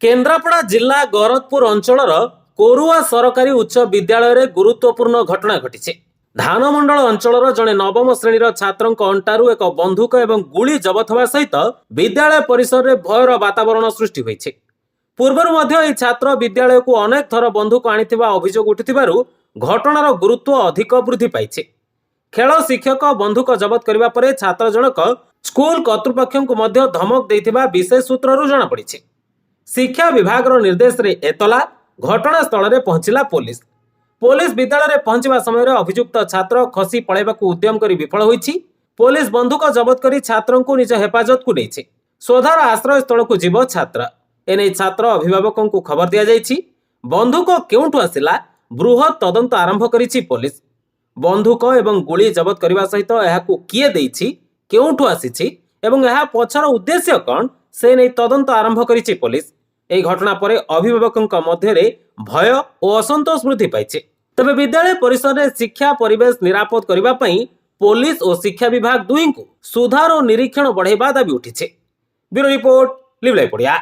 केन्द्रापड़ा जिला गरजपुर अंचल कोरुआ सरकारी उच्च विद्यालय गुरुत्वपूर्ण घटना घटी। धानमंडल अंचल जड़े नवम श्रेणी छात्र अंटारू एक बंधुक एवं गुली जबत होगा सहित विद्यालय परिसर में भयर वातावरण सृष्टि होइछे। पूर्वर मध्य छात्र विद्यालय को अनेक थर बंधुक आनिथिबा अभियोग उठिथिबारु घटनार गुरुत्व अधिक वृद्धि पाइछे। खेल शिक्षक बंधुक जबत करबा परे छात्र जनक स्कूल कर्तृपक्ष को मध्य धमक देथिबा विशेष सूत्ररू जଣା पड़िछे। शिक्षा विभाग निर्देश रे एतला घटनास्थल में पहुंचला पुलिस। पुलिस विद्यालय पहुंचवा समय अभियुक्त छात्र खसी पलाइबाकू उद्यम करी विफल होइछि। पुलिस बंधुक जबत करी छात्र को निज हेफाजत को नेइछि। सोधार आश्रय स्थल को जीव छात्र एने छात्र अभिभावकों को खबर दिया जाइछि। बंधुक केउठु आसिला बृहत तदंत आरंभ करिछि पुलिस। बंधुक एवं गुली जबत करने सहित एहाकू किए देइछि, केउठु आसिछि एवं एहा पछर उद्देश्य कौन से नहीं तदंत आरंभ करिछि पुलिस। এই ঘটনা পরে অভিভাবকଙ୍କ ମଧ୍ୟରେ ভয় ଓ ଅସନ୍ତୋଷ ବୃଦ୍ଧି ପାଇছে। তবে ବିଦ୍ୟାଳୟ ପରିସରରେ ଶିକ୍ଷା ପରିବେଶ ନିରାପଦ କରିବା ପାଇଁ ପୋଲିସ ଓ ଶିକ୍ଷା ବିଭାଗ ଦୁହିଁଙ୍କୁ ସୁଧାର ଓ ନିରୀକ୍ଷଣ ବଢ଼ାଇବା ଦାବି ଉଠିছে। Bureau report, live live Odia.